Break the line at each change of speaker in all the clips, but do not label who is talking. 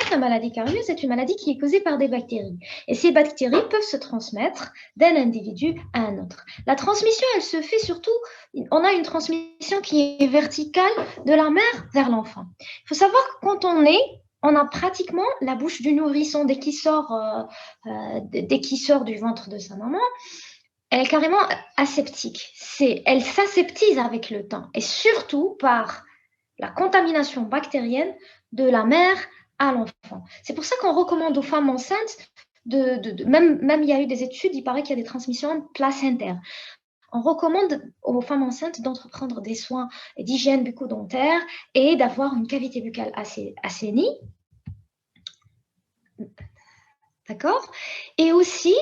fait, la maladie carieuse est une maladie qui est causée par des bactéries. Et ces bactéries peuvent se transmettre d'un individu à un autre. La transmission, elle se fait surtout, on a une transmission qui est verticale de la mère vers l'enfant. Il faut savoir que quand on a pratiquement la bouche du nourrisson dès qu'il sort du ventre de sa maman, elle est carrément aseptique. Elle s'aseptise avec le temps et surtout par la contamination bactérienne de la mère à l'enfant. C'est pour ça qu'on recommande aux femmes enceintes, même il y a eu des études, il paraît qu'il y a des transmissions placentaires. On recommande aux femmes enceintes d'entreprendre des soins d'hygiène bucco-dentaire et d'avoir une cavité buccale assainie. D'accord? Et aussi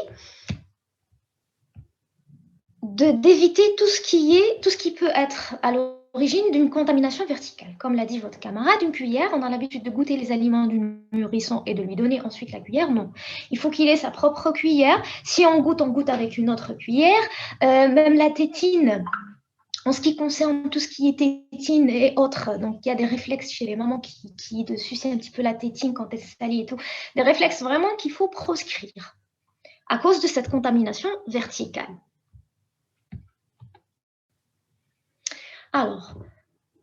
d'éviter tout ce qui peut être à l'origine d'une contamination verticale. Comme l'a dit votre camarade, une cuillère, on a l'habitude de goûter les aliments du nourrisson et de lui donner ensuite la cuillère. Non, il faut qu'il ait sa propre cuillère. Si on goûte avec une autre cuillère. Même la tétine, en ce qui concerne tout ce qui est tétine et autres, donc il y a des réflexes chez les mamans qui de sucer un petit peu la tétine quand elle se salit et tout, des réflexes vraiment qu'il faut proscrire à cause de cette contamination verticale. Alors,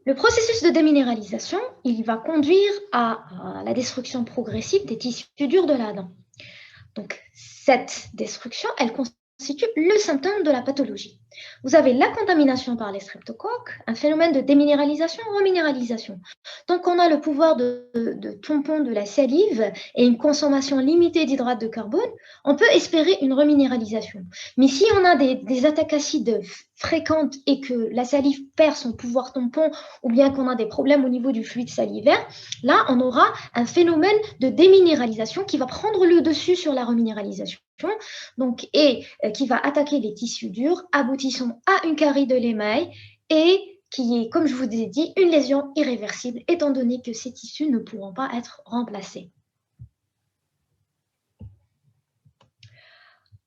le processus de déminéralisation, il va conduire à la destruction progressive des tissus durs de la dent. Donc, cette destruction, elle constitue le symptôme de la pathologie. Vous avez la contamination par les streptocoques, un phénomène de déminéralisation, reminéralisation. Donc, on a le pouvoir de tampon de la salive et une consommation limitée d'hydrate de carbone, on peut espérer une reminéralisation. Mais si on a des attaques acides fréquentes et que la salive perd son pouvoir tampon ou bien qu'on a des problèmes au niveau du fluide salivaire, là, on aura un phénomène de déminéralisation qui va prendre le dessus sur la reminéralisation. Donc, et qui va attaquer les tissus durs, aboutissant à une carie de l'émail et qui est, comme je vous ai dit, une lésion irréversible, étant donné que ces tissus ne pourront pas être remplacés.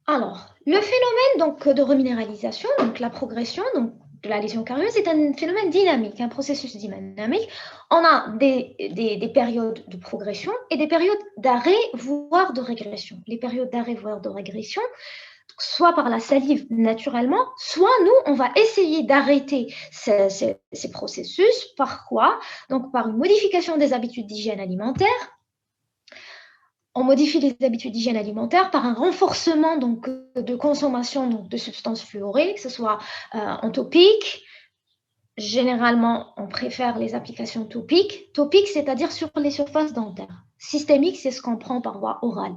Alors, le phénomène donc, de reminéralisation, donc la progression de la lésion carieuse, est un phénomène dynamique, un processus dynamique. On a des périodes de progression et des périodes d'arrêt, voire de régression. Les périodes d'arrêt, voire de régression, soit par la salive naturellement, soit nous, on va essayer d'arrêter ces processus. Par quoi? Donc, par une modification des habitudes d'hygiène alimentaire. On modifie les habitudes d'hygiène alimentaire par un renforcement donc, de consommation donc, de substances fluorées, que ce soit en topique. Généralement, on préfère les applications topiques. Topiques, c'est-à-dire sur les surfaces dentaires. Systémique, c'est ce qu'on prend par voie orale.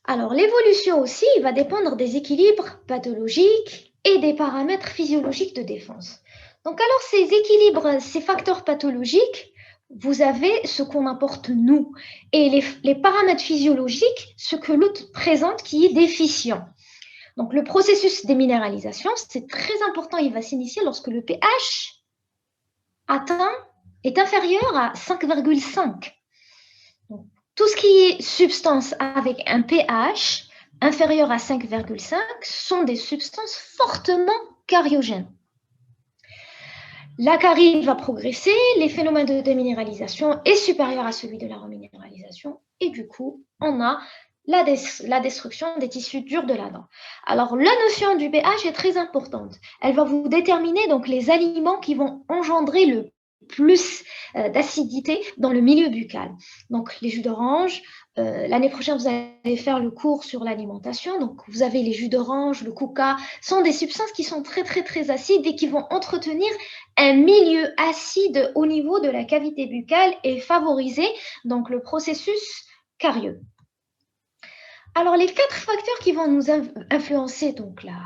Alors, l'évolution aussi va dépendre des équilibres pathologiques et des paramètres physiologiques de défense. Donc, alors, ces équilibres, ces facteurs pathologiques, vous avez ce qu'on apporte nous et les paramètres physiologiques, ce que l'autre présente qui est déficient. Donc, le processus de minéralisation, c'est très important, il va s'initier lorsque le pH est inférieur à 5,5. Tout ce qui est substance avec un pH inférieur à 5,5 sont des substances fortement cariogènes. La carie va progresser, les phénomènes de déminéralisation est supérieur à celui de la reminéralisation et du coup, on a la destruction des tissus durs de la dent. Alors, la notion du pH est très importante. Elle va vous déterminer donc les aliments qui vont engendrer le plus d'acidité dans le milieu buccal. Donc, les jus d'orange. L'année prochaine, vous allez faire le cours sur l'alimentation. Donc, vous avez les jus d'orange, le coca, sont des substances qui sont très, très, très acides et qui vont entretenir un milieu acide au niveau de la cavité buccale et favoriser donc le processus carieux. Alors, les 4 facteurs qui vont nous influencer donc la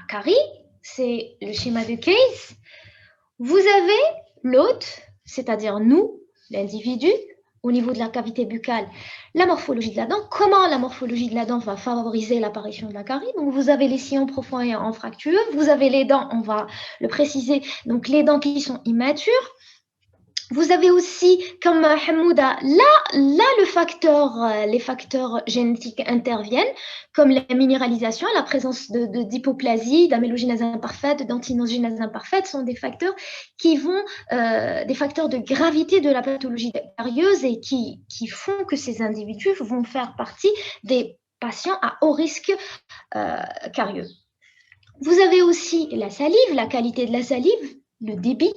carie, c'est le schéma de Case. Vous avez l'hôte, c'est-à-dire nous, l'individu, au niveau de la cavité buccale, la morphologie de la dent. Comment la morphologie de la dent va favoriser l'apparition de la carie? Donc, vous avez les sillons profonds et anfractueux. Vous avez les dents, on va le préciser, donc les dents qui sont immatures. Vous avez aussi, comme Hamouda, les facteurs génétiques interviennent, comme la minéralisation, la présence d'hypoplasie, d'amélogénèse imparfaite, d'antinogénèse imparfaite, sont des facteurs des facteurs de gravité de la pathologie carieuse et qui font que ces individus vont faire partie des patients à haut risque carieux. Vous avez aussi la salive, la qualité de la salive, le débit,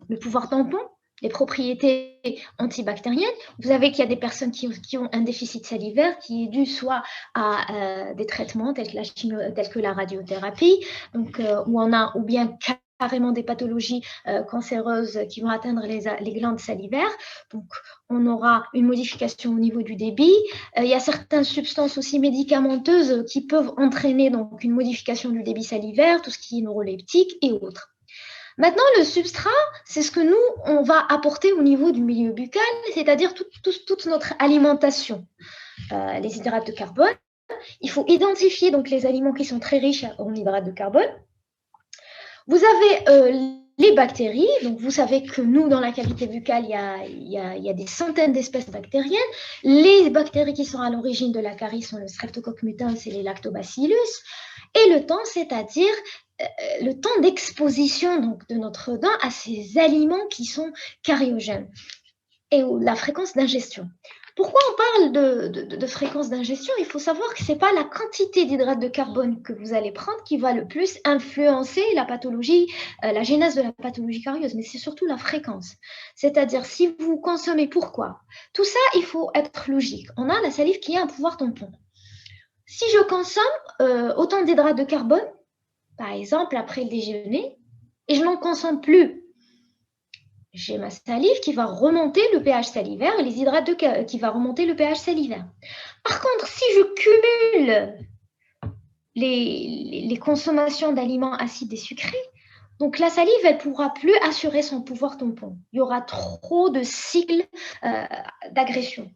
le pouvoir tampon, les propriétés antibactériennes. Vous savez qu'il y a des personnes qui ont un déficit salivaire qui est dû soit à des traitements tels que la radiothérapie, ou bien carrément des pathologies cancéreuses qui vont atteindre les glandes salivaires. Donc, on aura une modification au niveau du débit. Il y a certaines substances aussi médicamenteuses qui peuvent entraîner donc une modification du débit salivaire, tout ce qui est neuroleptique et autres. Maintenant, le substrat, c'est ce que nous, on va apporter au niveau du milieu buccal, c'est-à-dire toute notre alimentation. Les hydrates de carbone. Il faut identifier donc les aliments qui sont très riches en hydrates de carbone. Vous avez les bactéries. Donc, vous savez que nous, dans la cavité buccale, il y a des centaines d'espèces bactériennes. Les bactéries qui sont à l'origine de la carie sont le Streptococcus mutans et les Lactobacillus. Et le temps, c'est-à-dire le temps d'exposition donc, de notre dent à ces aliments qui sont cariogènes et la fréquence d'ingestion. Pourquoi on parle de fréquence d'ingestion? Il faut savoir que ce n'est pas la quantité d'hydrates de carbone que vous allez prendre qui va le plus influencer la pathologie, la genèse de la pathologie carieuse, mais c'est surtout la fréquence. C'est-à-dire, si vous consommez, pourquoi? Tout ça, il faut être logique. On a la salive qui a un pouvoir tampon. Si je consomme autant d'hydrates de carbone, par exemple, après le déjeuner, et je n'en consomme plus, j'ai ma salive qui va remonter le pH salivaire et les hydrates qui va remonter le pH salivaire. Par contre, si je cumule les consommations d'aliments acides et sucrés, donc la salive, elle ne pourra plus assurer son pouvoir tampon. Il y aura trop de cycles d'agression.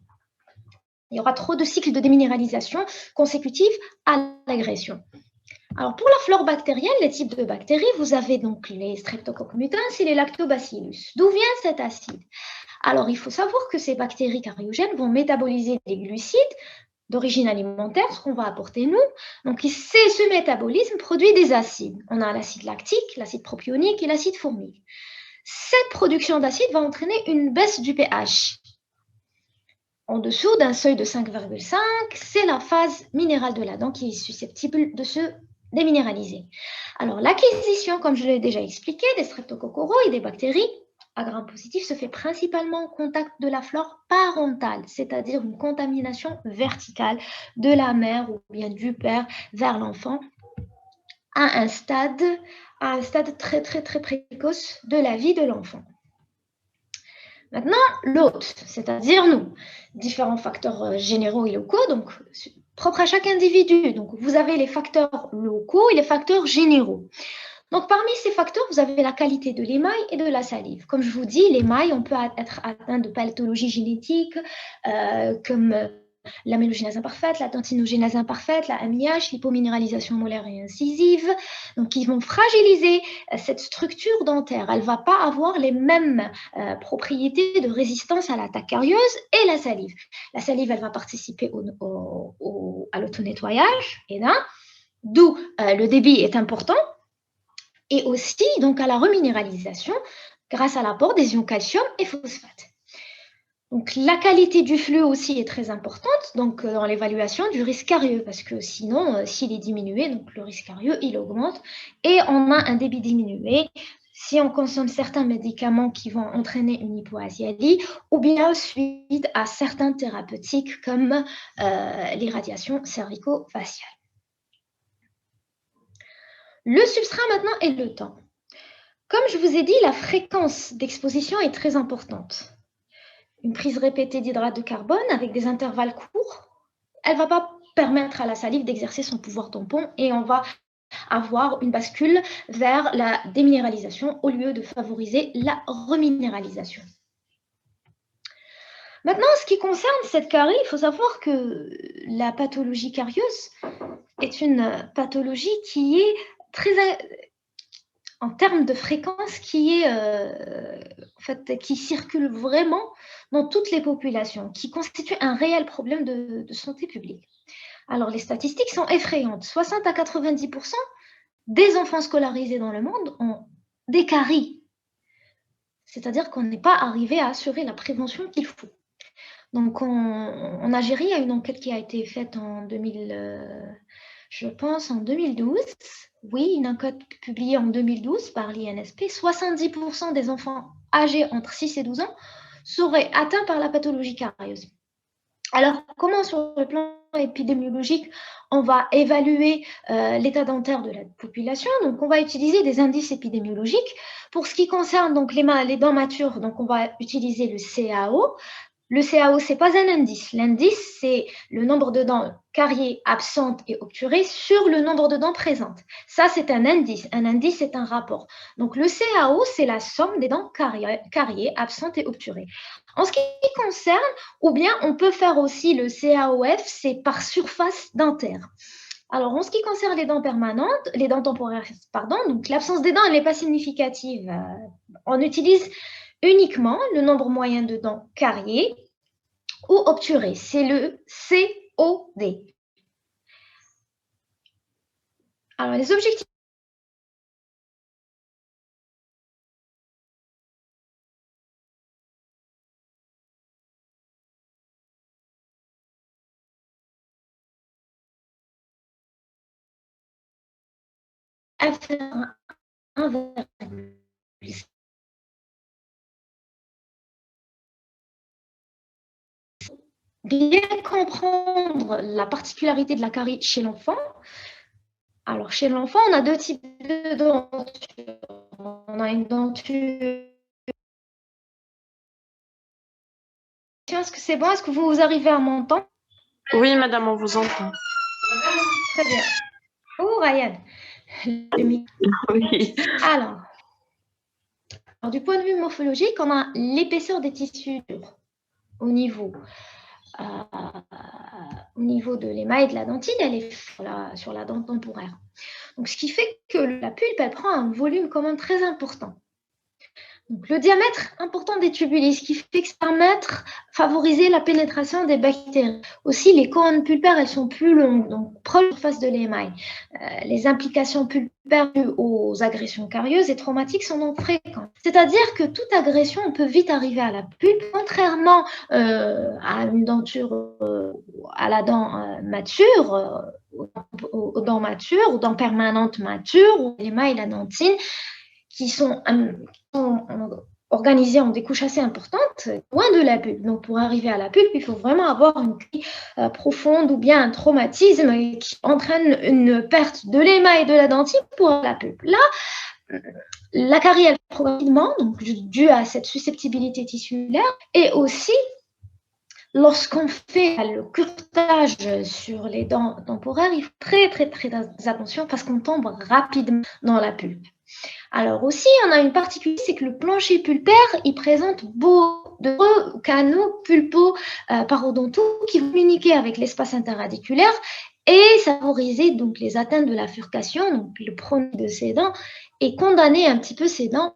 Il y aura trop de cycles de déminéralisation consécutifs à l'agression. Alors, pour la flore bactérienne, les types de bactéries, vous avez donc les Streptococcus mutans et les Lactobacillus. D'où vient cet acide? Alors, il faut savoir que ces bactéries cariogènes vont métaboliser des glucides d'origine alimentaire, ce qu'on va apporter nous. Donc, ce métabolisme produit des acides. On a l'acide lactique, l'acide propionique et l'acide formique. Cette production d'acide va entraîner une baisse du pH. En dessous d'un seuil de 5,5, c'est la phase minérale de la dent qui est susceptible de se déminéraliser. Alors, l'acquisition, comme je l'ai déjà expliqué, des streptococcus et des bactéries à gram positif se fait principalement au contact de la flore parentale, c'est-à-dire une contamination verticale de la mère ou bien du père vers l'enfant à un stade très, très, très précoce de la vie de l'enfant. Maintenant, l'hôte, c'est-à-dire nous, différents facteurs généraux et locaux, donc propres à chaque individu. Donc, vous avez les facteurs locaux et les facteurs généraux. Donc, parmi ces facteurs, vous avez la qualité de l'émail et de la salive. Comme je vous dis, l'émail, on peut être atteint de pathologies génétiques comme l'amélogénèse imparfaite, la dentinogénèse imparfaite, la MIH, l'hypominéralisation molaire et incisive, donc ils vont fragiliser cette structure dentaire. Elle ne va pas avoir les mêmes propriétés de résistance à l'attaque carieuse et la salive. La salive, elle va participer à l'auto-nettoyage, d'où le débit est important, et aussi donc à la reminéralisation grâce à l'apport des ions calcium et phosphate. Donc, la qualité du flux aussi est très importante donc, dans l'évaluation du risque carieux parce que sinon, s'il est diminué, donc le risque carieux, il augmente et on a un débit diminué si on consomme certains médicaments qui vont entraîner une hypoasialie ou bien suite à certains thérapeutiques comme les radiations cervico-faciales. Le substrat maintenant est le temps. Comme je vous ai dit, la fréquence d'exposition est très importante. Une prise répétée d'hydrate de carbone avec des intervalles courts, elle ne va pas permettre à la salive d'exercer son pouvoir tampon et on va avoir une bascule vers la déminéralisation au lieu de favoriser la reminéralisation. Maintenant, en ce qui concerne cette carie, il faut savoir que la pathologie carieuse est une pathologie qui est très, en termes de fréquence, qui est fait, qui circulent vraiment dans toutes les populations, qui constituent un réel problème de santé publique. Alors, les statistiques sont effrayantes. 60 à 90% des enfants scolarisés dans le monde ont des caries. C'est-à-dire qu'on n'est pas arrivé à assurer la prévention qu'il faut. Donc, en Algérie, il y a une enquête qui a été faite en 2012. Oui, une enquête publiée en 2012 par l'INSP. 70% des enfants âgés entre 6 et 12 ans seraient atteints par la pathologie carieuse. Alors, comment sur le plan épidémiologique, on va évaluer l'état dentaire de la population? Donc, on va utiliser des indices épidémiologiques. Pour ce qui concerne donc, les dents matures, donc, on va utiliser le CAO. Le CAO, ce n'est pas un indice. L'indice, c'est le nombre de dents cariées, absentes et obturées sur le nombre de dents présentes. Ça, c'est un indice. Un indice, c'est un rapport. Donc, le CAO, c'est la somme des dents cariées, absentes et obturées. En ce qui concerne, ou bien on peut faire aussi le CAOF, c'est par surface dentaire. Alors, en ce qui concerne les dents permanentes, les dents temporaires, pardon, donc l'absence des dents, elle n'est pas significative. On utilise uniquement le nombre moyen de dents cariées ou obturées. C'est le COD. Alors, les objectifs à faire 1,5. Bien comprendre la particularité de la carie chez l'enfant. Alors, chez l'enfant, on a deux types de dentures. On a une denture. Est-ce que c'est bon? Est-ce que vous arrivez à m'entendre?
Oui, madame, on vous entend.
Très bien. Oh, Ryan.
Oui.
Alors, du point de vue morphologique, on a l'épaisseur des tissus durs au niveau de l'émail de la dentine, elle est sur la dent temporaire. Donc, ce qui fait que la pulpe, elle prend un volume quand même très important. Donc, le diamètre important des tubuli, ce qui fait que ça permet de favoriser la pénétration des bactéries. Aussi, les couronnes pulpaires, elles sont plus longues, donc proches de la surface de l'émail. Les implications pulpaires dues aux agressions carieuses et traumatiques sont donc fréquentes. C'est-à-dire que toute agression, on peut vite arriver à la pulpe, contrairement à une denture, à la dent mature, aux dents matures, aux dents permanentes matures, ou l'émail et la dentine, qui sont organisées en des couches assez importantes, loin de la pulpe. Donc, pour arriver à la pulpe, il faut vraiment avoir une carie profonde ou bien un traumatisme qui entraîne une perte de l'émail et de la dentine pour la pulpe. Là, la carie, elle progressivement, donc due à cette susceptibilité tissulaire, et aussi lorsqu'on fait le curetage sur les dents temporaires, il faut très attention parce qu'on tombe rapidement dans la pulpe. Alors aussi, on a une particularité, c'est que le plancher pulpaire, il présente beaucoup de canaux pulpo-parodontaux qui vont communiquer avec l'espace interradiculaire et favoriser donc les atteintes de la furcation, donc le pronome de ces dents, et condamner un petit peu ces dents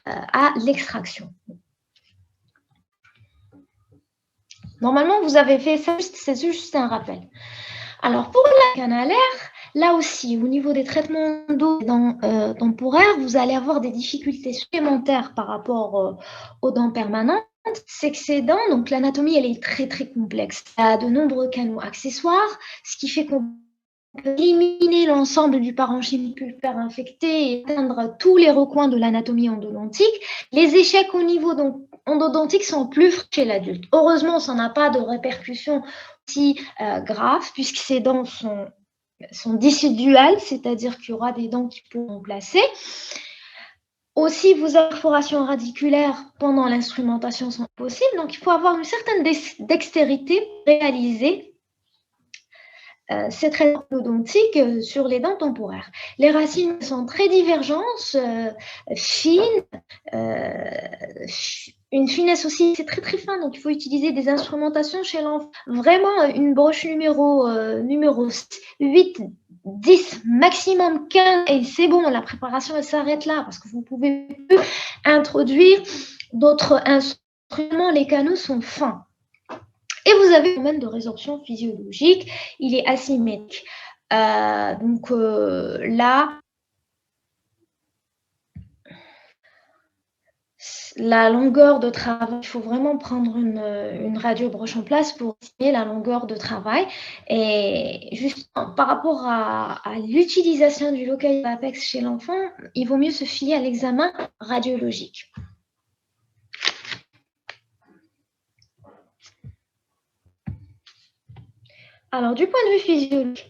à l'extraction. Normalement, vous avez fait ça, c'est juste un rappel. Alors, pour la canalaire, là aussi, au niveau des traitements d'eau temporaires, vous allez avoir des difficultés supplémentaires par rapport aux dents permanentes. C'est que ces dents, donc l'anatomie, elle est très complexe. Il y a de nombreux canaux accessoires, ce qui fait qu'on peut éliminer l'ensemble du parenchyme pulpaire infecté et atteindre tous les recoins de l'anatomie endodontique. Les échecs au niveau endodontique sont plus chez l'adulte. Heureusement, ça n'a pas de répercussions aussi graves puisque ces dents sont déciduales, c'est-à-dire qu'il y aura des dents qui pourront remplacer. Aussi, vos perforations radiculaires pendant l'instrumentation sont possibles, donc il faut avoir une certaine dextérité pour réaliser ces traitements endodontiques sur les dents temporaires. Les racines sont très divergentes, fines, une finesse aussi, c'est très fin, donc il faut utiliser des instrumentations chez l'enfant. Vraiment, une broche numéro 8, 10, maximum 15, et c'est bon, la préparation elle s'arrête là, parce que vous pouvez introduire d'autres instruments, les canaux sont fins. Et vous avez le domaine de résorption physiologique, il est asymétrique. Là, la longueur de travail, il faut vraiment prendre une radio broche en place pour estimer la longueur de travail. Et juste par rapport à l'utilisation du localisme apex chez l'enfant, il vaut mieux se fier à l'examen radiologique. Alors, du point de vue physiologique,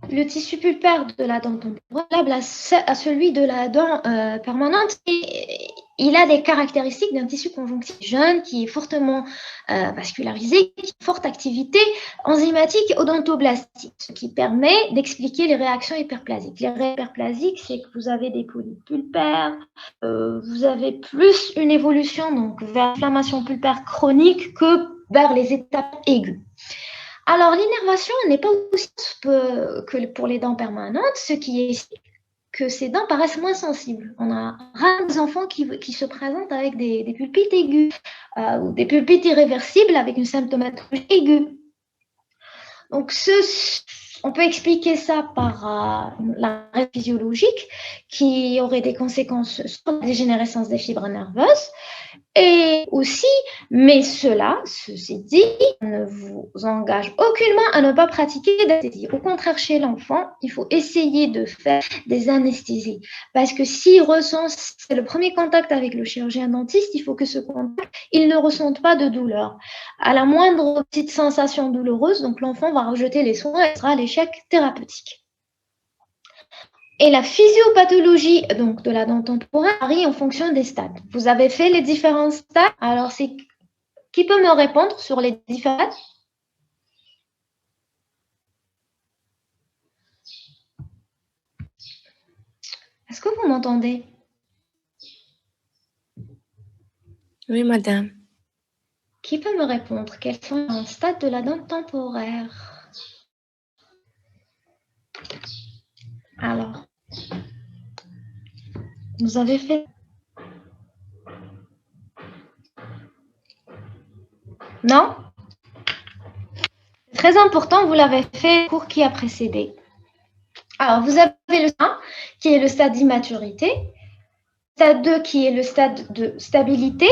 le tissu pulpaire de la dent temporale à celui de la dent permanente, il a des caractéristiques d'un tissu conjonctif jeune qui est fortement vascularisé, qui a une forte activité enzymatique et odontoblastique, ce qui permet d'expliquer les réactions hyperplasiques. Les réactions hyperplasiques, c'est que vous avez des polypes pulpaires, vous avez plus une évolution donc, vers l'inflammation pulpaire chronique que vers les étapes aiguës. Alors, l'innervation n'est pas aussi que pour les dents permanentes, ce qui est que ces dents paraissent moins sensibles. On a rarement des enfants qui se présentent avec des pulpites aigus ou des pulpites irréversibles avec une symptomatologie aiguë. Donc, on peut expliquer ça par la physiologique qui aurait des conséquences sur la dégénérescence des fibres nerveuses. Et aussi, mais ceci dit, ne vous engage aucunement à ne pas pratiquer d'anesthésie. Au contraire, chez l'enfant, il faut essayer de faire des anesthésies. Parce que s'il ressent, c'est le premier contact avec le chirurgien dentiste, il faut que ce contact, il ne ressente pas de douleur. À la moindre petite sensation douloureuse, donc l'enfant va rejeter les soins et sera à l'échec thérapeutique. Et la physiopathologie donc, de la dent temporaire varie en fonction des stades. Vous avez fait les différents stades. Alors, qui peut me répondre sur les différents stades? Est-ce que vous m'entendez?
Oui, madame.
Qui peut me répondre? Quels sont les stades de la dent temporaire? Alors, vous avez fait... Non? C'est très important, vous l'avez fait au cours qui a précédé. Alors, vous avez le stade 1 qui est le stade d'immaturité, stade 2 qui est le stade de stabilité,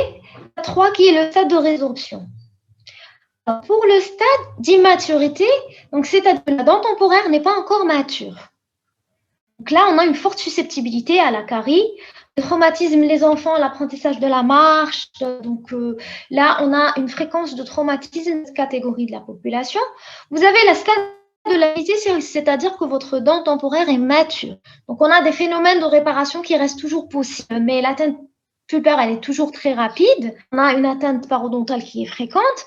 stade 3 qui est le stade de résorption. Alors, pour le stade d'immaturité, donc c'est-à-dire que la dent temporaire n'est pas encore mature. Donc là, on a une forte susceptibilité à la carie, le traumatisme, les enfants, l'apprentissage de la marche. Donc là, on a une fréquence de traumatisme de cette catégorie de la population. Vous avez la stade de l'amitié, c'est-à-dire que votre dent temporaire est mature. Donc, on a des phénomènes de réparation qui restent toujours possibles, mais l'atteinte pulpaire, elle est toujours très rapide. On a une atteinte parodontale qui est fréquente.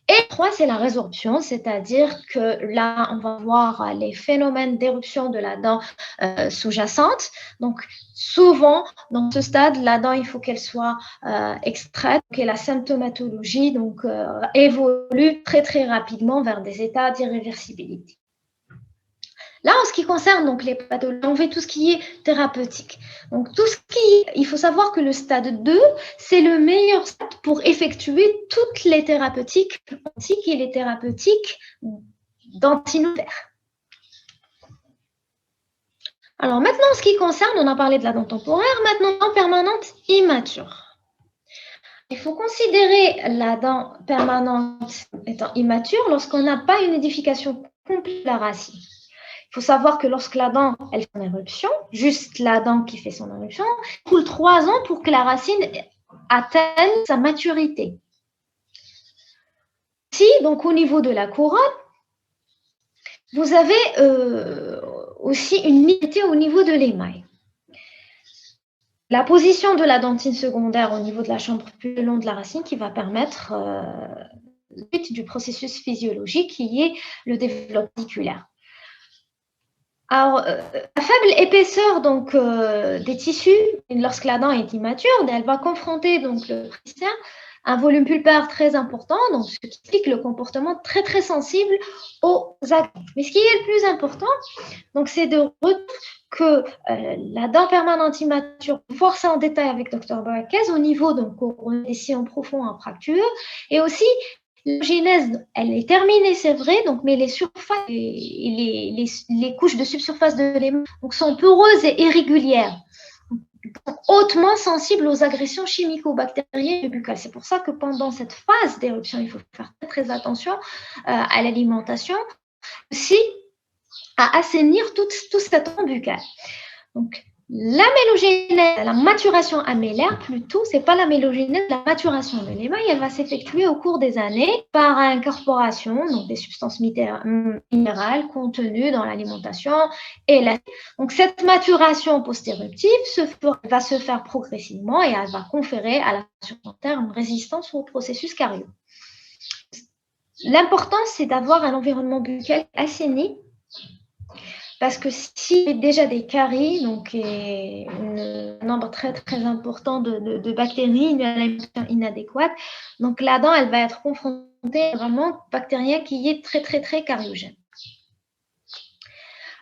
Et 3, c'est la résorption, c'est-à-dire que là, on va voir les phénomènes d'éruption de la dent sous-jacente. Donc, souvent, dans ce stade, la dent, il faut qu'elle soit extraite, que la symptomatologie donc, évolue très, très rapidement vers des états d'irréversibilité. Là, en ce qui concerne donc les pathologies, on fait tout ce qui est thérapeutique. Donc, il faut savoir que le stade 2, c'est le meilleur stade pour effectuer toutes les thérapeutiques antiques et les thérapeutiques dentinovaires. Alors, maintenant, en ce qui concerne, on a parlé de la dent temporaire, maintenant, dent permanente immature. Il faut considérer la dent permanente étant immature lorsqu'on n'a pas une édification complète de la racine. Il faut savoir que lorsque la dent, elle fait son éruption, juste la dent qui fait son éruption, il coule 3 ans pour que la racine atteigne sa maturité. Si, donc au niveau de la couronne, vous avez aussi une limité au niveau de l'émail. La position de la dentine secondaire au niveau de la chambre plus long de la racine qui va permettre du processus physiologique qui est le développement articulaire. Alors, la faible épaisseur donc, des tissus, lorsque la dent est immature, elle va confronter donc, le praticien un volume pulpaire très important, donc ce qui explique le comportement très très sensible aux agressions. Mais ce qui est le plus important, donc, c'est de retenir que la dent permanente immature, force en détail avec Dr. Barakez au niveau donc ici en profond en fracture, et aussi la genèse, elle est terminée, c'est vrai, donc, mais les surfaces et les couches de subsurface de l'émail sont poreuses et irrégulières, hautement sensibles aux agressions chimico-bactériennes buccales. C'est pour ça que pendant cette phase d'éruption, il faut faire très attention à l'alimentation, aussi à assainir tout cet rond buccal. Donc, l'amélogénèse, la maturation amélaire, plutôt, ce n'est pas l'amélogénèse, la maturation de l'émail, elle va s'effectuer au cours des années par incorporation donc des substances minérales contenues dans l'alimentation et la. Donc, cette maturation post-éruptive va se faire progressivement et elle va conférer à la sur terme une résistance au processus carieux. L'important, c'est d'avoir un environnement buccal assaini. Parce que s'il y a déjà des caries, donc un nombre très très important de bactéries, une alimentation inadéquate, donc la dent, elle va être confrontée vraiment à un bactérien qui est très très très cariogène.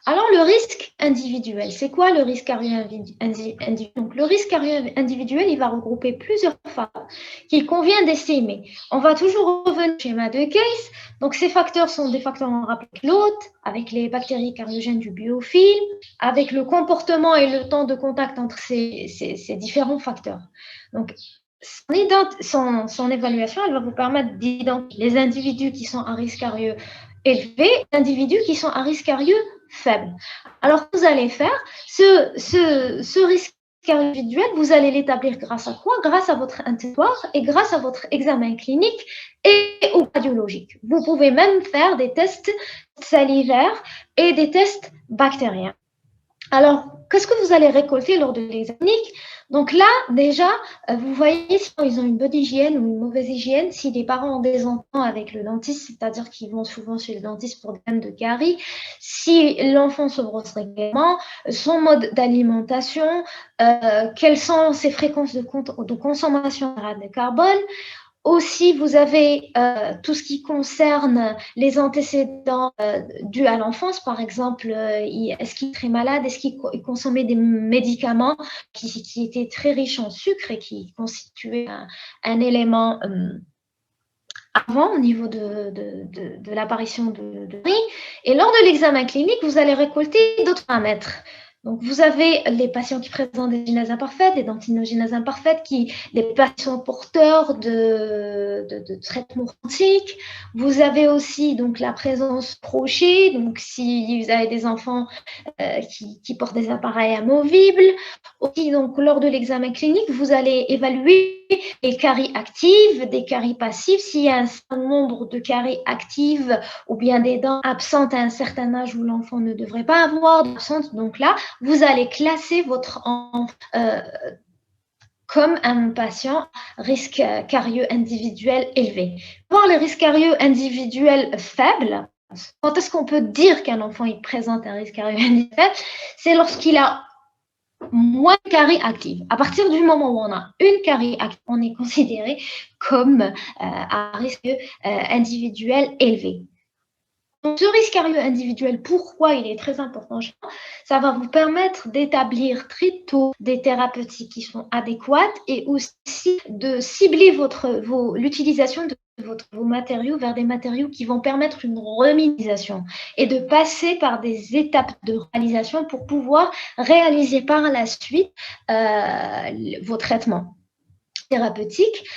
Alors, le risque individuel, c'est quoi le risque carieux individuel? Donc, le risque carieux individuel, il va regrouper plusieurs facteurs qu'il convient d'estimer. On va toujours revenir au schéma de Case. Donc, ces facteurs sont des facteurs en rapport avec l'hôte, avec les bactéries cariogènes du biofilm, avec le comportement et le temps de contact entre ces différents facteurs. Donc, son évaluation, elle va vous permettre d'identifier les individus qui sont à risque carieux élevé, les individus qui sont à risque carieux faible. Alors, vous allez faire ce risque individuel, vous allez l'établir grâce à quoi? Grâce à votre interrogatoire et grâce à votre examen clinique et au radiologique. Vous pouvez même faire des tests salivaires et des tests bactériens. Alors, qu'est-ce que vous allez récolter lors de l'examen clinique? Donc là, déjà, vous voyez si ils ont une bonne hygiène ou une mauvaise hygiène, si les parents ont des enfants avec le dentiste, c'est-à-dire qu'ils vont souvent chez le dentiste pour des problèmes de caries, si l'enfant se brosse régulièrement, son mode d'alimentation, quelles sont ses fréquences de consommation de carbone. Aussi, vous avez tout ce qui concerne les antécédents dus à l'enfance. Par exemple, est-ce qu'il est très malade? Est-ce qu'il consommait des médicaments qui étaient très riches en sucre et qui constituaient un élément avant au niveau de l'apparition de riz? Et lors de l'examen clinique, vous allez récolter d'autres paramètres. Donc, vous avez les patients qui présentent des genèses imparfaites, des dentinogénèses imparfaites, les patients porteurs de traitements quantiques. Vous avez aussi donc, la présence crochée, donc si vous avez des enfants qui portent des appareils amovibles. Aussi, donc, lors de l'examen clinique, vous allez évaluer les caries actives, des caries passives. S'il y a un certain nombre de caries actives ou bien des dents absentes à un certain âge où l'enfant ne devrait pas avoir d'absence, donc là, vous allez classer votre enfant comme un patient risque carieux individuel élevé. Pour les risques carieux individuels faibles, quand est-ce qu'on peut dire qu'un enfant présente un risque carieux individuel? C'est lorsqu'il a moins de caries actives. À partir du moment où on a une carie active, on est considéré comme à risque individuel élevé. Donc, ce risque carieux individuel, pourquoi il est très important? Ça va vous permettre d'établir très tôt des thérapeutiques qui sont adéquates et aussi de cibler l'utilisation de vos matériaux vers des matériaux qui vont permettre une reminialisation et de passer par des étapes de réalisation pour pouvoir réaliser par la suite vos traitements thérapeutiques.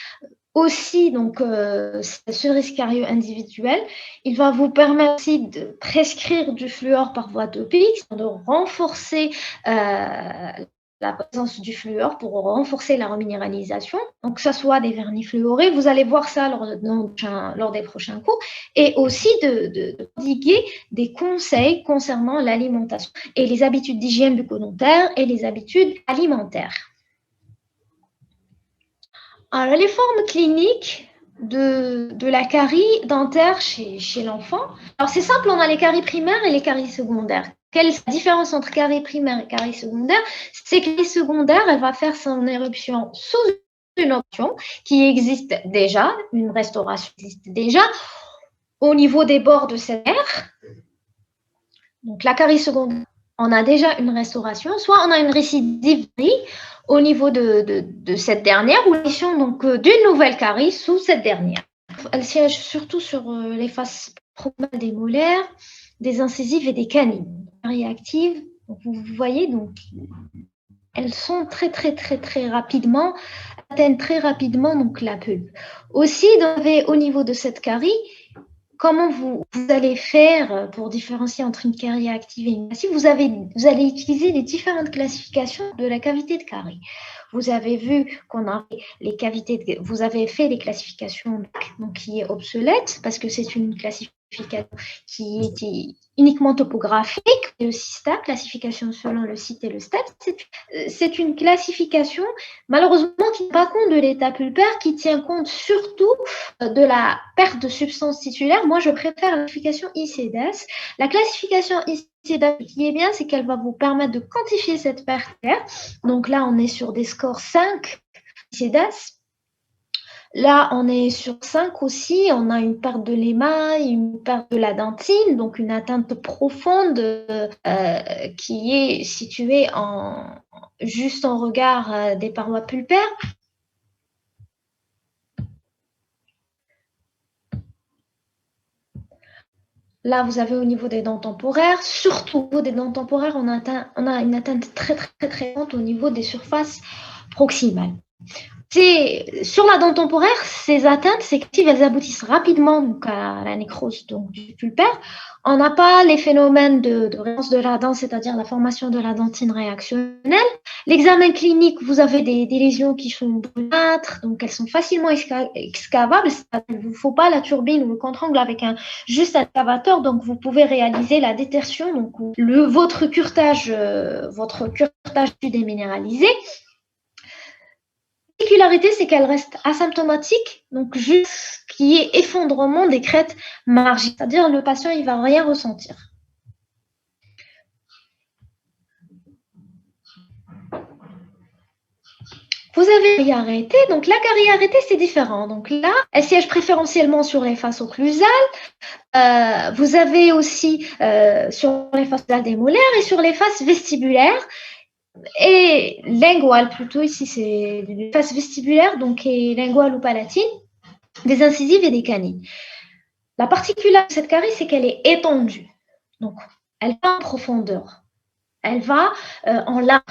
Aussi, donc, ce risque carieux individuel, il va vous permettre aussi de prescrire du fluor par voie topique, de renforcer la présence du fluor pour renforcer la reminéralisation. Donc, que ce soit des vernis fluorés, vous allez voir ça lors des prochains cours, et aussi de prodiguer des conseils concernant l'alimentation et les habitudes d'hygiène bucco-dentaire et les habitudes alimentaires. Alors, les formes cliniques de la carie dentaire chez l'enfant. Alors, c'est simple, on a les caries primaires et les caries secondaires. Quelle est la différence entre carie primaire et carie secondaire? C'est que la carie secondaire, elle va faire son éruption sous une option qui existe déjà, une restauration existe déjà au niveau des bords de cette nerf. Donc, la carie secondaire, on a déjà une restauration, soit on a une récidive au niveau de cette dernière ou l'émission donc d'une nouvelle carie sous cette dernière. Elle siège surtout sur les faces proximales des molaires, des incisives et des canines. Caries actives, vous voyez, donc elles sont très rapidement, atteignent très rapidement donc la pulpe. Aussi, au niveau de cette carie, comment vous allez faire pour différencier entre une carie active et une passive? Vous allez utiliser les différentes classifications de la cavité de carie. Vous avez vu qu'on a les cavités, vous avez fait les classifications donc, qui est obsolète parce que c'est une classification qui est uniquement topographique, et aussi STAT, classification selon le site et le stade. C'est une classification malheureusement qui ne tient pas compte de l'état pulpaire, qui tient compte surtout de la perte de substance tissulaire. Moi, je préfère la classification ICDAS. La classification ICDAS, ce qui est bien, c'est qu'elle va vous permettre de quantifier cette perte. Donc là, on est sur des scores 5 ICDAS. Là, on est sur 5 aussi. On a une perte de l'émail, une perte de la dentine, donc une atteinte profonde qui est située juste en regard des parois pulpaires. Là, vous avez au niveau des dents temporaires, surtout au niveau des dents temporaires, on a une atteinte très grande au niveau des surfaces proximales. Sur la dent temporaire, ces atteintes, elles aboutissent rapidement donc, à la nécrose donc, du pulpaire. On n'a pas les phénomènes de réponse de la dent, c'est-à-dire la formation de la dentine réactionnelle. L'examen clinique, vous avez des lésions qui sont brunâtres, donc elles sont facilement excavables. Il ne vous faut pas la turbine ou le contre-angle avec juste un excavateur, donc vous pouvez réaliser la détertion, donc votre curtage déminéralisé. La particularité, c'est qu'elle reste asymptomatique, donc juste qui est effondrement des crêtes marginales, c'est-à-dire le patient il va rien ressentir. Vous avez la carie arrêtée, donc la carie arrêtée c'est différent. Donc là, elle siège préférentiellement sur les faces occlusales. Vous avez aussi sur les faces des molaires et sur les faces vestibulaires. Et linguale plutôt, ici c'est les faces vestibulaires, donc et linguale ou palatine, des incisives et des canines. La particularité de cette carie, c'est qu'elle est étendue. Donc, elle va en profondeur. Elle va en large.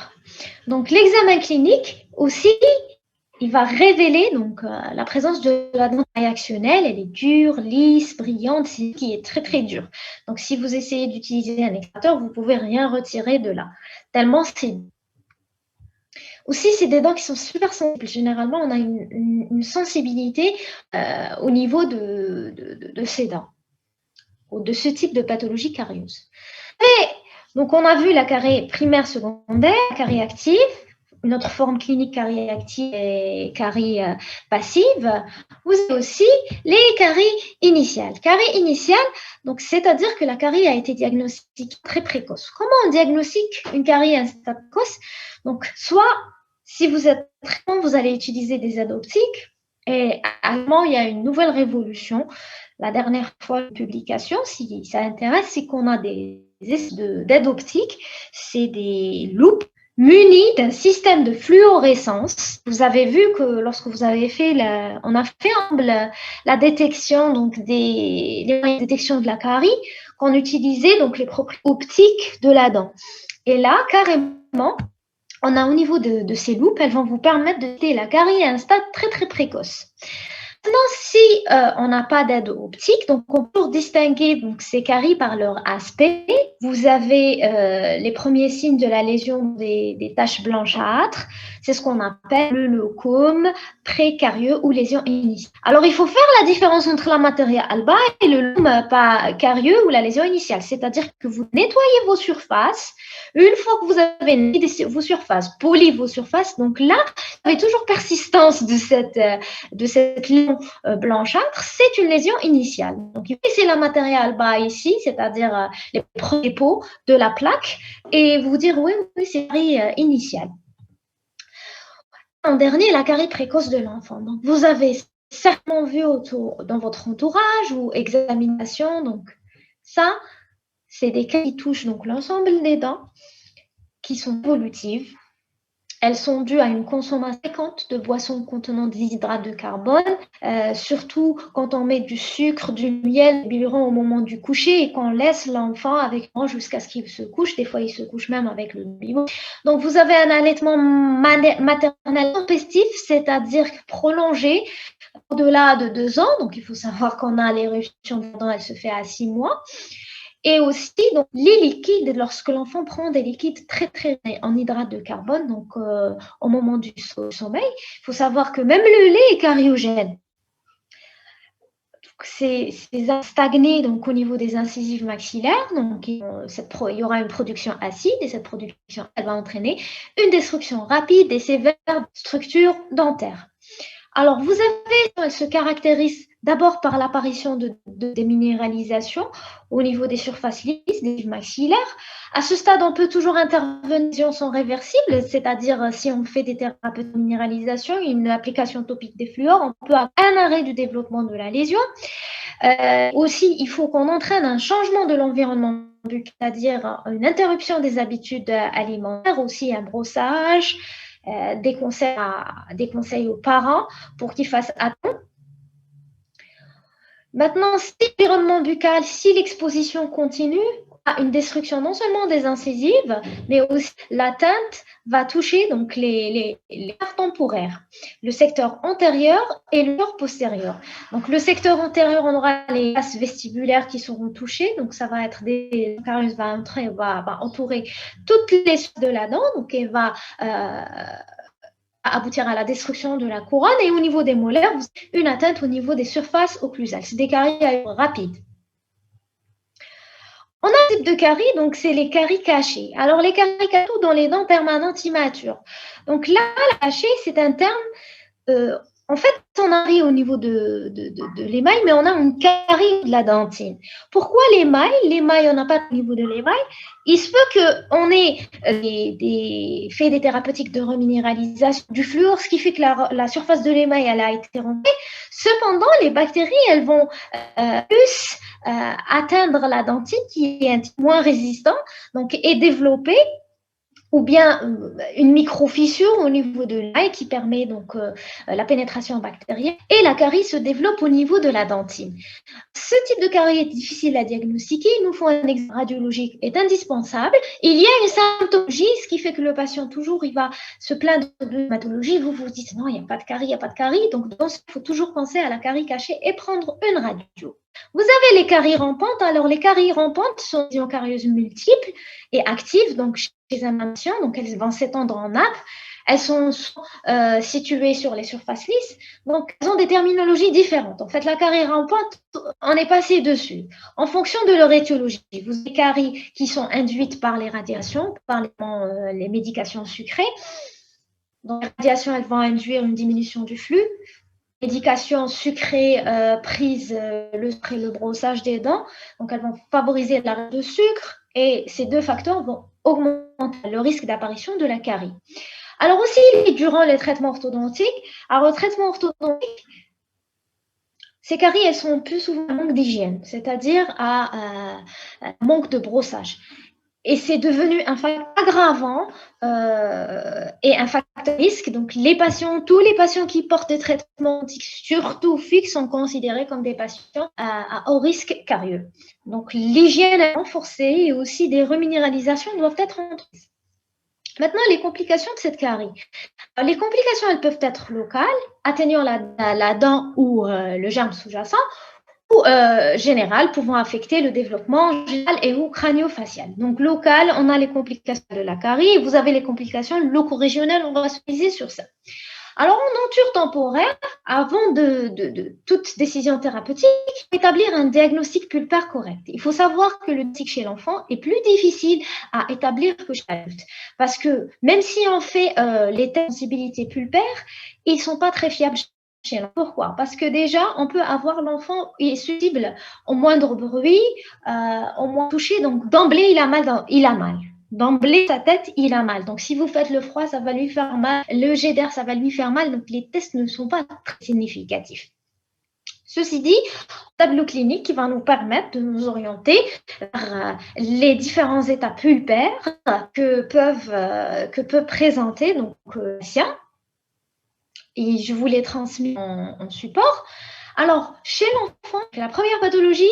Donc, l'examen clinique aussi, il va révéler donc, la présence de la dent réactionnelle. Elle est dure, lisse, brillante, qui est très dure. Donc, si vous essayez d'utiliser un extracteur, vous ne pouvez rien retirer de là. Tellement c'est... Aussi, c'est des dents qui sont super sensibles. Généralement, on a une sensibilité au niveau de ces dents, ou de ce type de pathologie carieuse. Donc, on a vu la carie primaire, secondaire, la carie active, une autre forme clinique carie active et carie passive. Vous avez aussi les caries initiales. Carie initiale, donc c'est-à-dire que la carie a été diagnostiquée très précoce. Comment on diagnostique une carie à un stade précoce? Donc, soit si vous êtes très bon, vous allez utiliser des aides optiques. Et actuellement, il y a une nouvelle révolution. La dernière fois de publication, si ça intéresse, c'est qu'on a des d'aides optiques. C'est des loupes munies d'un système de fluorescence. Vous avez vu que lorsque vous avez fait on a fait la détection donc les détections de la carie, qu'on utilisait donc les propriétés optiques de la dent. Et là, carrément, on a au niveau de ces loupes, elles vont vous permettre de détecter la carie à un stade très précoce. Maintenant, si on n'a pas d'aide optique, donc on peut distinguer donc, ces caries par leur aspect. Vous avez les premiers signes de la lésion des taches blanchâtres. C'est ce qu'on appelle le leucome précarieux ou lésion initiale. Alors, il faut faire la différence entre la materia alba et le leucome pas carieux ou la lésion initiale. C'est-à-dire que vous nettoyez vos surfaces. Une fois que vous avez nettoyé vos surfaces, poli vos surfaces, donc là, vous avez toujours persistance de cette lésion blanchâtre, c'est une lésion initiale. Donc, c'est la materia alba ici, c'est-à-dire les premiers pots de la plaque, et vous dire oui, c'est carie initiale. En dernier, la carie précoce de l'enfant. Donc, vous avez certainement vu dans votre entourage ou examination. Donc, ça, c'est des cas qui touchent donc l'ensemble des dents qui sont évolutives. Elles sont dues à une consommation fréquente de boissons contenant des hydrates de carbone, surtout quand on met du sucre, du miel, des biberons au moment du coucher et qu'on laisse l'enfant avec moi jusqu'à ce qu'il se couche. Des fois, il se couche même avec le biberon. Donc, vous avez un allaitement maternel tempestif, c'est-à-dire prolongé au-delà de 2 ans. Donc, il faut savoir qu'on a l'éruption des dents, elle se fait à 6 mois. Et aussi, donc, les liquides, lorsque l'enfant prend des liquides très, très en hydrate de carbone, donc au moment du sommeil, il faut savoir que même le lait est cariogène. C'est stagné donc, au niveau des incisives maxillaires, donc il y aura une production acide et cette production elle va entraîner une destruction rapide et sévère des structures dentaires. Alors, vous avez, elle se caractérise d'abord par l'apparition de déminéralisation au niveau des surfaces lisses, des maxillaires. À ce stade, on peut toujours intervenir si elles sont réversibles, c'est-à-dire si on fait des thérapies de minéralisation, une application topique des fluors, on peut avoir un arrêt du développement de la lésion. Aussi, il faut qu'on entraîne un changement de l'environnement, c'est-à-dire une interruption des habitudes alimentaires, aussi un brossage, des conseils aux parents pour qu'ils fassent attention. Maintenant, si l'environnement buccal, si l'exposition continue, à une destruction non seulement des incisives, mais aussi l'atteinte va toucher donc les nerfs temporaires, le secteur antérieur et le secteur postérieur. Donc le secteur antérieur, on aura les vases vestibulaires qui seront touchés, donc ça va être des caries va entourer toutes les suites de la dent, donc elle va aboutir à la destruction de la couronne et au niveau des molaires, une atteinte au niveau des surfaces occlusales. C'est des caries rapides. On a un type de caries, donc c'est les caries cachées. Alors les caries cachées dans les dents permanentes immatures. Donc là, la cachée, c'est un terme, en fait, on arrive au niveau de l'émail, mais on a une carie de la dentine. Pourquoi l'émail? L'émail, on n'a pas au niveau de l'émail. Il se peut qu'on ait fait des thérapeutiques de reminéralisation du fluor, ce qui fait que la surface de l'émail, elle a été rompue. Cependant, les bactéries, elles vont plus atteindre la dentine qui est moins résistant donc, et développer ou bien une micro-fissure au niveau de l'émail qui permet donc la pénétration bactérienne et la carie se développe au niveau de la dentine. Ce type de carie est difficile à diagnostiquer, il nous faut un examen radiologique est indispensable. Il y a une symptomologie, ce qui fait que le patient toujours il va se plaindre de pathologie, vous vous dites non, il n'y a pas de carie, donc il faut toujours penser à la carie cachée et prendre une radio. Vous avez les caries rampantes. Alors, les caries rampantes sont des carieuses multiples et actives, donc chez un patient, donc elles vont s'étendre en nappe. Elles sont situées sur les surfaces lisses, donc elles ont des terminologies différentes. En fait, la carie rampante, on est passé dessus. En fonction de leur étiologie, vous avez des caries qui sont induites par les radiations, par les médications sucrées. Donc, les radiations, elles vont induire une diminution du flux. Médications sucrées prises le brossage des dents, donc elles vont favoriser l'arrêt de sucre et ces deux facteurs vont augmenter le risque d'apparition de la carie. Alors aussi, durant les traitements orthodontiques, alors le traitement orthodontique, ces caries, elles sont plus souvent un manque d'hygiène, c'est-à-dire un manque de brossage. Et c'est devenu un facteur aggravant et un facteur de risque. Donc, tous les patients qui portent des traitements surtout fixes, sont considérés comme des patients à haut risque carieux. Donc, l'hygiène est renforcée et aussi des reminéralisations doivent être entreprises. Maintenant, les complications de cette carie. Les complications, elles peuvent être locales, atteignant la dent ou le germe sous-jacent, ou générales pouvant affecter le développement général et ou crânio-facial. Donc, local, on a les complications de la carie et vous avez les complications loco-régionales, on va se baser sur ça. Alors, en denture temporaire, avant de toute décision thérapeutique, il faut établir un diagnostic pulpaire correct. Il faut savoir que le diagnostic chez l'enfant est plus difficile à établir que chez l'adulte. Parce que même si on fait les tests de sensibilité pulpaire, ils ne sont pas très fiables chez l'enfant. Pourquoi? Parce que déjà, on peut avoir l'enfant est susceptible au moindre bruit, au moins touché, donc d'emblée, il a mal. D'emblée, sa tête, il a mal. Donc, si vous faites le froid, ça va lui faire mal. Le jet d'air, ça va lui faire mal. Donc, les tests ne sont pas très significatifs. Ceci dit, tableau clinique qui va nous permettre de nous orienter vers les différents états pulpaires que peut présenter donc, le patient. Et je vous l'ai transmis en support. Alors, chez l'enfant, la première pathologie,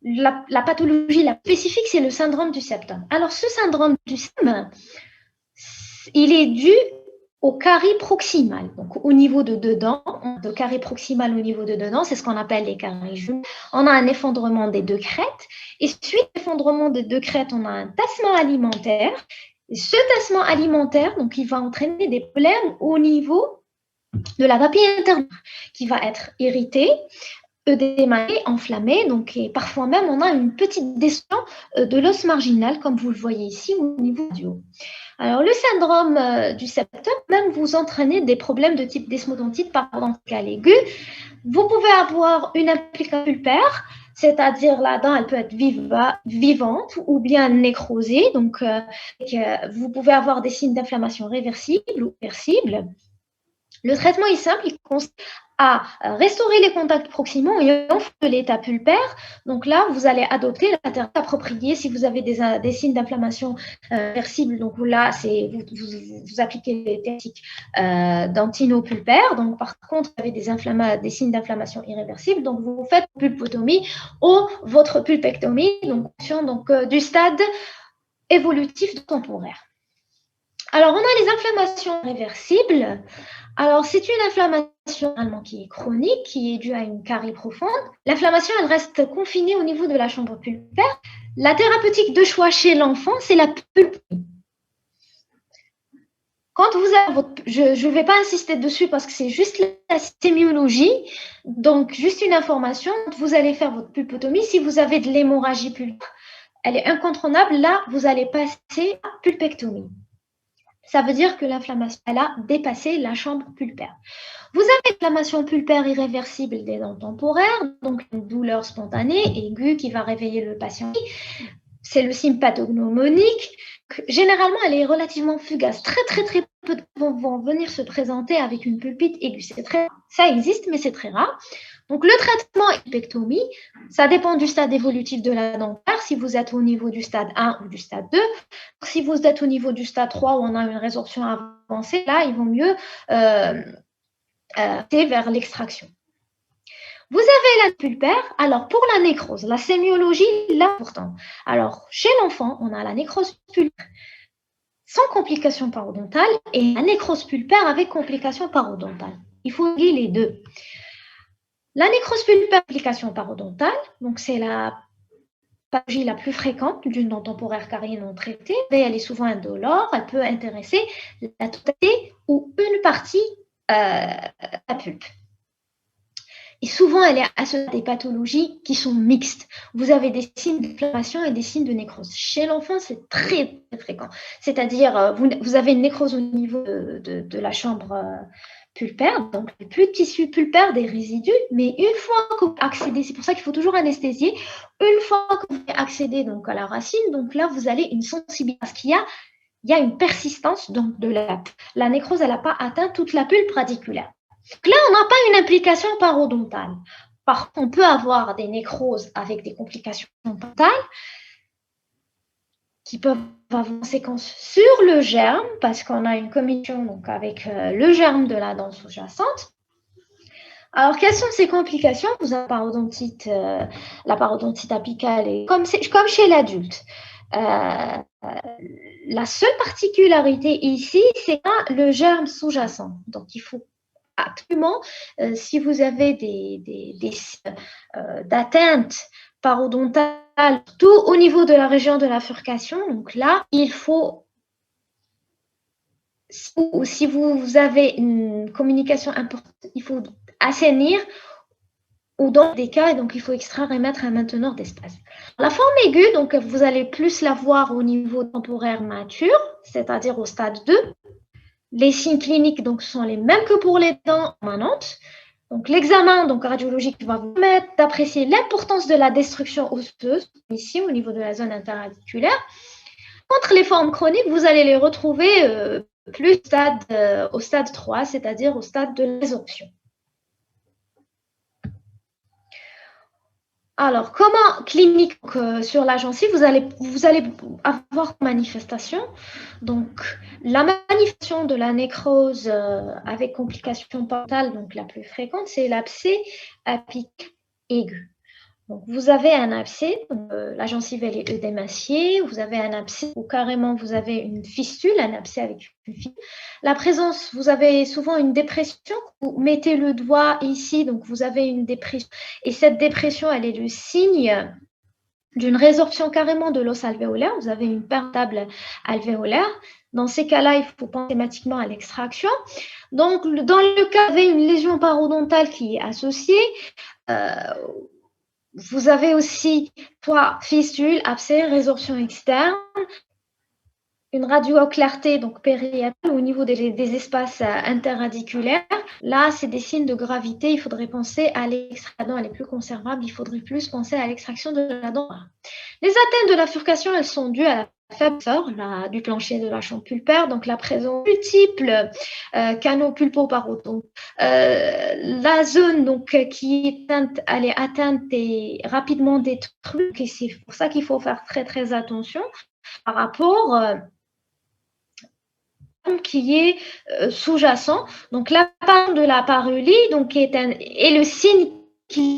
la pathologie la spécifique, c'est le syndrome du septum. Alors, ce syndrome du septum, il est dû au carie proximal, donc au niveau de dedans, de carie proximal au niveau de dedans, c'est ce qu'on appelle les caries jumelles. On a un effondrement des deux crêtes, et suite à l'effondrement des deux crêtes, on a un tassement alimentaire. Et ce tassement alimentaire, donc, il va entraîner des problèmes au niveau de la papille interne, qui va être irritée, œdémée, enflammée, donc, et parfois même on a une petite descente de l'os marginal, comme vous le voyez ici au niveau du haut. Alors, le syndrome du septum même vous entraîner des problèmes de type desmodontite parodontale aiguë. Vous pouvez avoir une implication pulpaire, c'est-à-dire la dent, elle peut être vivante ou bien nécrosée. Donc, vous pouvez avoir des signes d'inflammation réversibles ou réversibles. Le traitement est simple, il consiste à restaurer les contacts proximaux et de l'état pulpaire. Donc là, vous allez adopter la thérapie appropriée si vous avez des signes d'inflammation réversibles. Donc là, vous appliquez les techniques dentinopulpaires. Donc par contre, vous avez des signes d'inflammation irréversibles. Donc vous faites pulpotomie ou votre pulpectomie, donc du stade évolutif temporaire. Alors, on a les inflammations réversibles. Alors, c'est une inflammation qui est chronique, qui est due à une carie profonde. L'inflammation, elle reste confinée au niveau de la chambre pulpaire. La thérapeutique de choix chez l'enfant, c'est la pulpotomie. Quand vous avez je ne vais pas insister dessus parce que c'est juste la sémiologie, donc juste une information, vous allez faire votre pulpotomie. Si vous avez de l'hémorragie pulpaire, elle est incontournable. Là, vous allez passer à pulpectomie. Ça veut dire que l'inflammation, elle a dépassé la chambre pulpaire. Vous avez l'inflammation pulpaire irréversible des dents temporaires, donc une douleur spontanée, aiguë, qui va réveiller le patient. C'est le signe pathognomonique. Généralement, elle est relativement fugace. Très peu de gens vont venir se présenter avec une pulpite aiguë. Ça existe, mais c'est très rare. Donc, le traitement pulpectomie, ça dépend du stade évolutif de la dentaire, si vous êtes au niveau du stade 1 ou du stade 2. Si vous êtes au niveau du stade 3 où on a une résorption avancée, là, il vaut mieux vers l'extraction. Vous avez la pulpaire. Alors, pour la nécrose, la sémiologie, l'important. Alors, chez l'enfant, on a la nécrose pulpaire sans complications parodontales et la nécrose pulpaire avec complications parodontales. Il faut lier les deux. La nécrose pulpaire, complication parodontale, donc c'est la pathologie la plus fréquente d'une dent temporaire cariée non traitée, mais elle est souvent indolore, elle peut intéresser la totalité ou une partie de la pulpe. Et souvent, elle est associée à des pathologies qui sont mixtes. Vous avez des signes d'inflammation et des signes de nécrose. Chez l'enfant, c'est très fréquent. C'est-à-dire, vous avez une nécrose au niveau de la chambre pulpaire, donc plus de tissu pulpaire, des résidus, mais une fois que vous accédez, c'est pour ça qu'il faut toujours anesthésier, une fois que vous accédez donc à la racine, donc là, vous allez une sensibilité, parce qu'il y a une persistance donc, de la nécrose, elle n'a pas atteint toute la pulpe radiculaire. Donc là, on n'a pas une implication parodontale. Par contre, on peut avoir des nécroses avec des complications dentales qui peuvent avoir une conséquence sur le germe, parce qu'on a une communication donc, avec le germe de la dent sous-jacente. Alors, quelles sont ces complications? Vous avez la parodontite apicale, et comme chez l'adulte. La seule particularité ici, c'est le germe sous-jacent. Donc, il faut absolument, si vous avez des d'atteinte parodontale, tout au niveau de la région de la furcation, donc là, il faut, si vous avez une communication importante, il faut assainir, ou dans des cas, donc il faut extraire et mettre un mainteneur d'espace. La forme aiguë, donc vous allez plus la voir au niveau temporaire mature, c'est-à-dire au stade 2. Les signes cliniques donc, sont les mêmes que pour les dents permanentes. Donc, l'examen radiologique va vous permettre d'apprécier l'importance de la destruction osseuse, ici au niveau de la zone interradiculaire. Contre les formes chroniques, vous allez les retrouver plus au stade 3, c'est-à-dire au stade de résorption. Alors, comment clinique sur la gencive, vous allez avoir manifestation. Donc, la manifestation de la nécrose avec complications parental, donc la plus fréquente, c'est l'abcès apique aigu. Donc, vous avez un abcès, la gencive elle est œdémaciée, vous avez un abcès ou carrément vous avez une fistule, un abcès avec une fistule. La présence, vous avez souvent une dépression, vous mettez le doigt ici, donc vous avez une dépression. Et cette dépression, elle est le signe d'une résorption carrément de l'os alvéolaire. Vous avez une perte alvéolaire. Dans ces cas-là, il faut penser thématiquement à l'extraction. Donc, dans le cas où vous avez une lésion parodontale qui est associée, vous avez aussi fistule, abcès, résorption externe, une radio-clarté donc périatale au niveau des espaces interradiculaires. Là, c'est des signes de gravité. Il faudrait penser à l'extraction. La dent, elle est plus conservable. Il faudrait plus penser à l'extraction de la dent. Les atteintes de la furcation, elles sont dues à la faibleur du plancher de la chambre pulpaire, donc la présence multiples canaux pulpo-parodontaux. La zone donc, qui est atteinte, elle est atteinte et rapidement détruite, et c'est pour ça qu'il faut faire très très attention par rapport qui est sous-jacent. Donc l'apparence de la parulie donc, est le signe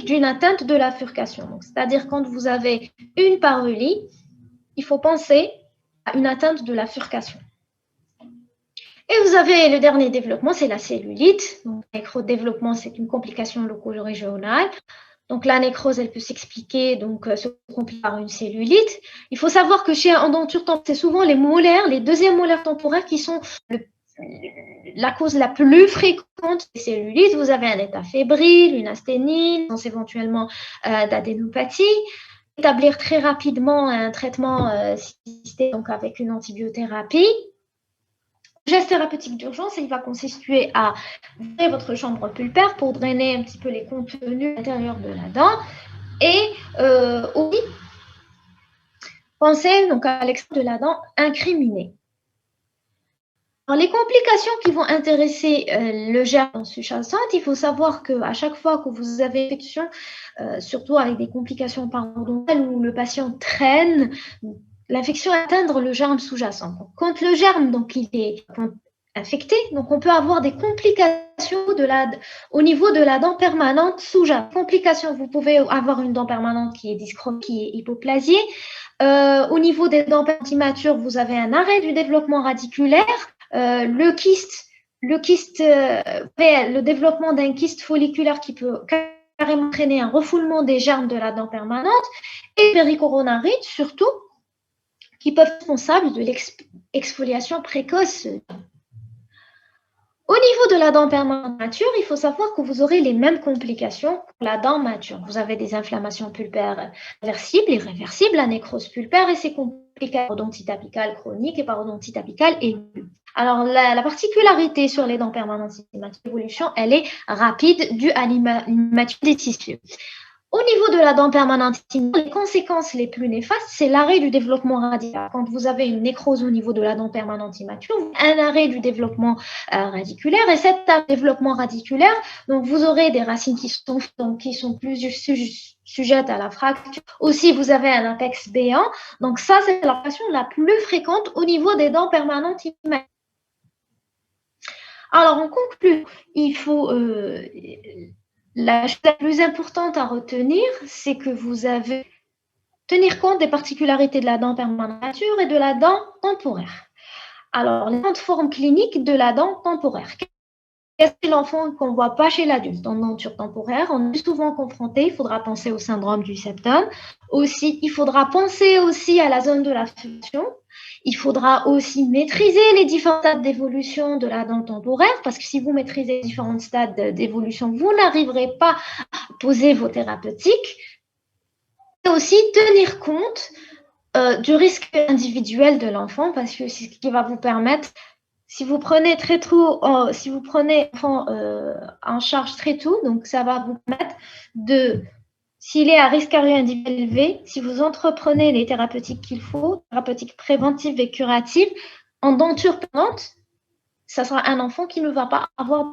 d'une atteinte de la furcation. C'est-à-dire quand vous avez une parulie, il faut penser à une atteinte de la furcation. Et vous avez le dernier développement, c'est la cellulite. Donc, le nécrodéveloppement, c'est une complication loco-régionale. Donc, la nécrose, elle peut s'expliquer, donc se complique par une cellulite. Il faut savoir que chez un denture temporaire, c'est souvent les molaires, les deuxièmes molaires temporaires qui sont la cause la plus fréquente des cellulites. Vous avez un état fébrile, une asthénie, éventuellement d'adénopathie. Établir très rapidement un traitement systémique, donc avec une antibiothérapie. Le geste thérapeutique d'urgence, il va consister à ouvrir votre chambre pulpaire pour drainer un petit peu les contenus intérieurs de la dent et aussi penser donc, à l'extrait de la dent incriminée. Alors, les complications qui vont intéresser le germe sous-jacente, il faut savoir qu'à chaque fois que vous avez une infection, surtout avec des complications parodontales où le patient traîne, l'infection atteindre le germe sous-jacent. Quand le germe donc, il est infecté, donc on peut avoir des complications au niveau de la dent permanente sous-jacente. Complications, vous pouvez avoir une dent permanente qui est dyschromique, qui est hypoplasiée. Au niveau des dents immatures, vous avez un arrêt du développement radiculaire. Le développement d'un kyste folliculaire qui peut carrément entraîner un refoulement des germes de la dent permanente et péricoronarite surtout, qui peuvent être responsables de l'exfoliation précoce. Au niveau de la dent permanente mature, il faut savoir que vous aurez les mêmes complications que la dent mature. Vous avez des inflammations pulpaires réversibles, irréversibles, la nécrose pulpaire et ses complications parodontite apicale chronique et parodontite apicale aiguë. Alors, la particularité sur les dents permanentes, l'évolution, elle est rapide due à l'immaturité des tissus. Au niveau de la dent permanente, les conséquences les plus néfastes, c'est l'arrêt du développement radical. Quand vous avez une nécrose au niveau de la dent permanente immature, un arrêt du développement radiculaire. Et cet développement radiculaire, donc vous aurez des racines qui sont plus sujettes à la fracture. Aussi, vous avez un apex béant. Donc ça, c'est la fracture la plus fréquente au niveau des dents permanentes immatures. Alors, en conclusion, il faut... la chose la plus importante à retenir, c'est que vous avez tenir compte des particularités de la dent permanente mature et de la dent temporaire. Alors, les grandes formes cliniques de la dent temporaire. Qu'est-ce que l'enfant qu'on ne voit pas chez l'adulte en denture temporaire? On est souvent confronté, il faudra penser au syndrome du septum. Aussi, il faudra penser aussi à la zone de la fusion. Il faudra aussi maîtriser les différents stades d'évolution de la dent temporaire, parce que si vous maîtrisez les différents stades d'évolution, vous n'arriverez pas à poser vos thérapeutiques. Et aussi tenir compte du risque individuel de l'enfant, parce que c'est ce qui va vous permettre, si vous prenez très tôt, si vous prenez l'enfant en charge très tôt, donc ça va vous permettre de, S'il est à risque cardio-individuel élevé, si vous entreprenez les thérapeutiques qu'il faut, thérapeutiques préventives et curatives, en denture permanente, ça sera un enfant qui ne va pas avoir.